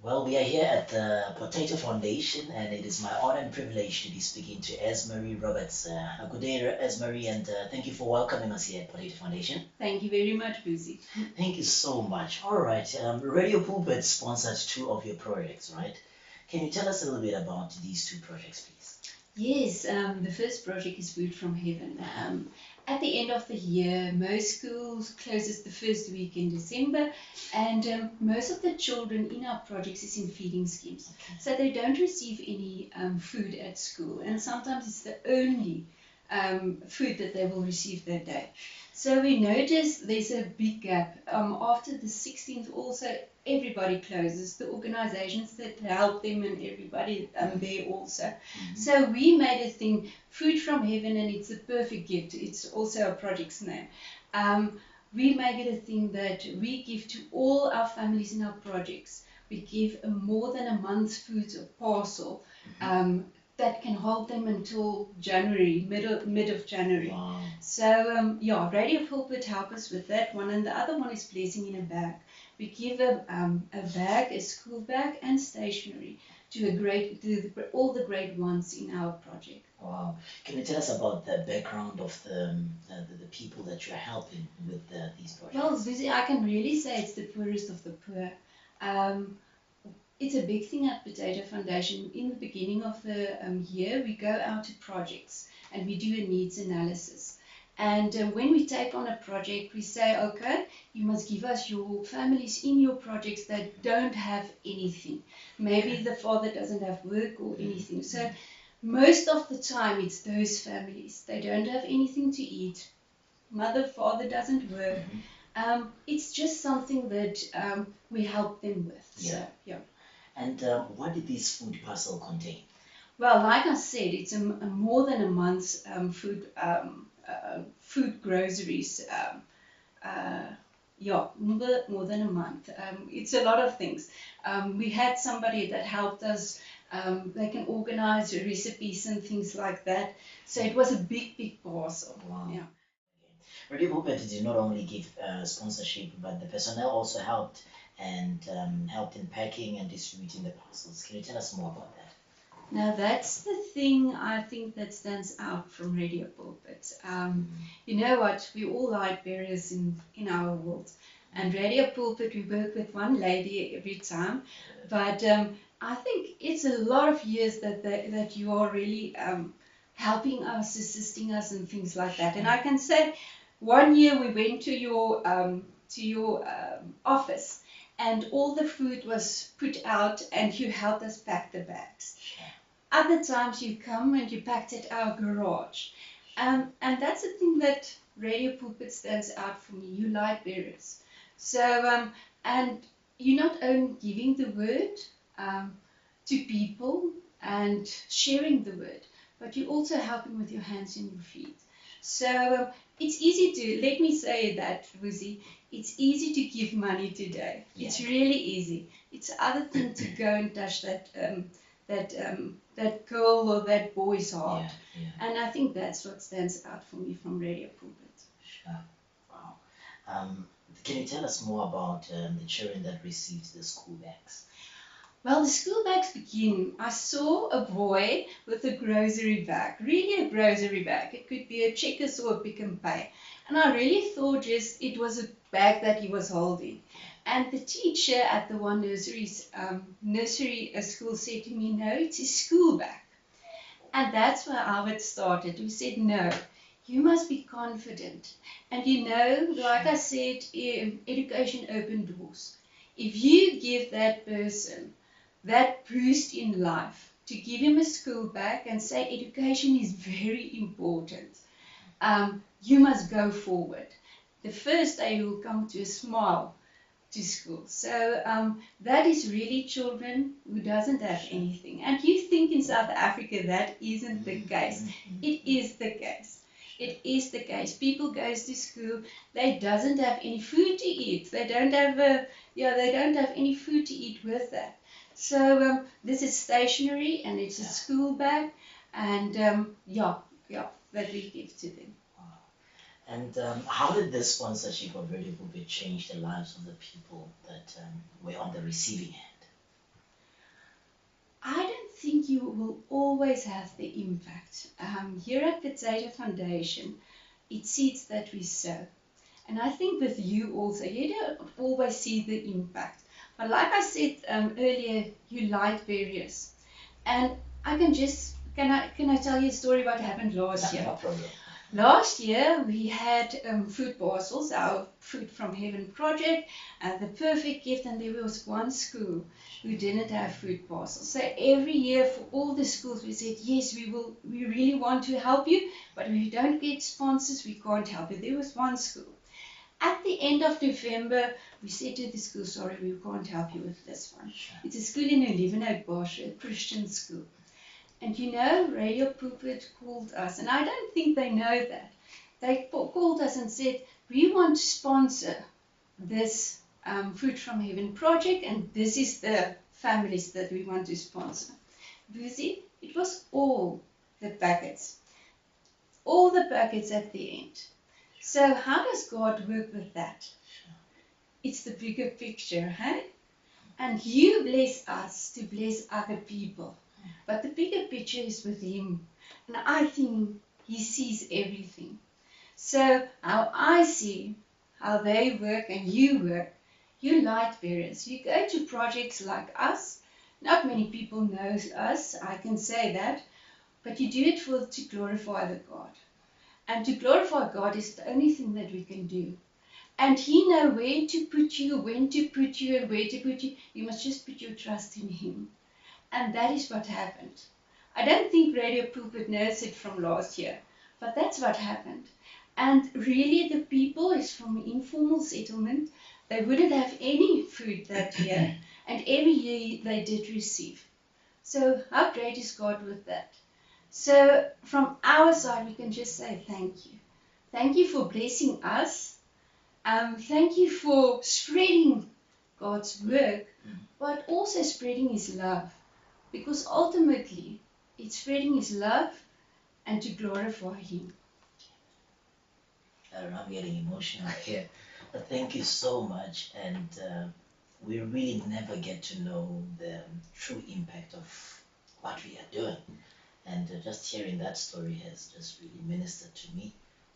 Well, we are here at the Potato Foundation, and it is my honor and privilege to be speaking to Esmarie Robbertse. Good day, Esmarie, and thank you for welcoming us here at Potato Foundation. Thank you very much, Lucy. Thank you so much. All right, Radio Pulpit sponsors two of your projects, right? Can you tell us a little bit about these two projects, please? Yes, the first project is Food from Heaven. At the end of the year, most schools closes the first week in December, and most of the children in our projects is in feeding schemes, so they don't receive any food at school, and sometimes it's the only food that they will receive that day. So we notice there's a big gap. After the 16th, also everybody closes, the organizations that help them and everybody there also. So we made a thing, Food from Heaven, and it's a perfect gift. It's also a project's name. We make it a thing that we give to all our families in our projects. We give more than a month's food, a parcel, that can hold them until January, mid of January. Wow. So yeah, Radio Pulpit help us with that one, and the other one is Blessing in a Bag. We give a bag, a school bag, and stationery to all the grade ones in our project. Wow. Can you tell us about the background of the people that you're helping with these projects? Well, Susie, I can really say it's the poorest of the poor. It's a big thing at Potato Foundation. In the beginning of the year, we go out to projects and we do a needs analysis. And when we take on a project, we say, okay, you must give us your families in your projects that don't have anything. Maybe the father doesn't have work or anything. So most of the time, it's those families. They don't have anything to eat. Mother, father doesn't work. It's just something that we help them with. Yeah. So, yeah. And what did this food parcel contain? Well, like I said, it's a more than a month's food groceries. Yeah, more than a month. It's a lot of things. We had somebody that helped us. They can organize recipes and things like that. So it was a big parcel. Wow. Yeah. Radio Pulpit did not only give sponsorship, but the personnel also helped and helped in packing and distributing the parcels. Can you tell us more about that? Now that's the thing I think that stands out from Radio Pulpit. You know what? We all light bearers in our world, and Radio Pulpit we work with one lady every time, but I think it's a lot of years that you are really helping us, assisting us, and things like that. And I can say, one year we went to your office, and all the food was put out, and you helped us pack the bags. Other times you come and you packed at our garage. And that's the thing that Radio Pulpit stands out for me. You light bearers. So, and you're not only giving the word to people and sharing the word, but you're also helping with your hands and your feet. So it's easy to, let me say that, Ruzi, it's easy to give money today. Yeah. It's really easy. It's the other thing to go and touch that girl or that boy's heart. Yeah. And I think that's what stands out for me from Radio Pulpit. Sure. Wow. Can you tell us more about the children that received the school bags? Well, the school bags begin. I saw a boy with a grocery bag, really a grocery bag. It could be a Checkers or a Pick and Pay. And I really thought just it was a bag that he was holding. And the teacher at the one nursery school said to me, no, it's a school bag. And that's where Albert started. We said, no, you must be confident. And you know, like I said, education opens doors. If you give that person that boost in life, to give him a school bag and say education is very important, you must go forward. The first day you will come to a smile to school. So that is really children who doesn't have anything. And you think in South Africa that isn't the case. It is the case. It is the case. People goes to school, they doesn't have any food to eat. They don't have any food to eat with that. So this is stationery, and it's a school bag, and that we give to them. And how did this sponsorship of Radio Pulpit change the lives of the people that were on the receiving end? think you will always have the impact. Here at Potato Foundation, it's seeds that we sow. And I think with you also, you don't always see the impact. But like I said earlier, you light barriers. And I can I tell you a story what happened last year? No problem. Last year we had food parcels, our Food from Heaven project, the perfect gift, and there was one school who didn't have food parcels. So every year for all the schools we said, yes, we really want to help you, but if you don't get sponsors, we can't help you. There was one school. At the end of November, we said to the school, sorry, we can't help you with this one. It's a school in Olivenhout, a Christian school. And you know, Radio Pulpit called us, and I don't think they know that. They called us and said, we want to sponsor this Food from Heaven project, and this is the families that we want to sponsor. Buzi, it was all the buckets at the end. So how does God work with that? It's the bigger picture, hey? And you bless us to bless other people. But the bigger picture is with Him. And I think He sees everything. So how I see how they work and you work, you light bearers. You go to projects like us. Not many people know us, I can say that. But you do it to glorify the God. And to glorify God is the only thing that we can do. And He knows where to put you, when to put you, and where to put you. You must just put your trust in Him. And that is what happened. I don't think Radio Pulpit knows it from last year, but that's what happened. And really the people is from informal settlement. They wouldn't have any food that year, and every year they did receive. So how great is God with that? So from our side, we can just say thank you. Thank you for blessing us. Thank you for spreading God's work, but also spreading His love. Because ultimately, it's spreading His love and to glorify Him. I'm getting emotional here. Thank you so much. And we really never get to know the true impact of what we are doing. And just hearing that story has just really ministered to me.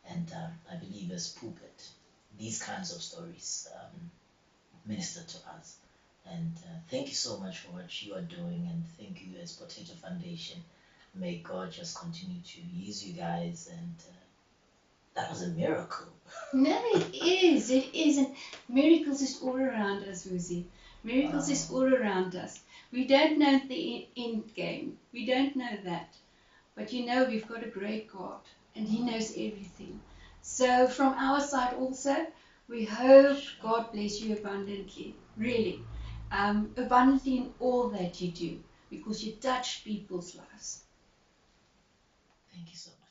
And I believe as pulpit, these kinds of stories minister to us. And thank you so much for what you are doing, and thank you as Potato Foundation. May God just continue to use you guys, and that was a miracle. No, it is. It is. And miracles is all around us, Wuzi. Miracles is all around us. We don't know the end game. We don't know that. But you know, we've got a great God, and He knows everything. So from our side also, we hope God bless you abundantly. Really. Abundantly in all that you do, because you touch people's lives. Thank you so much.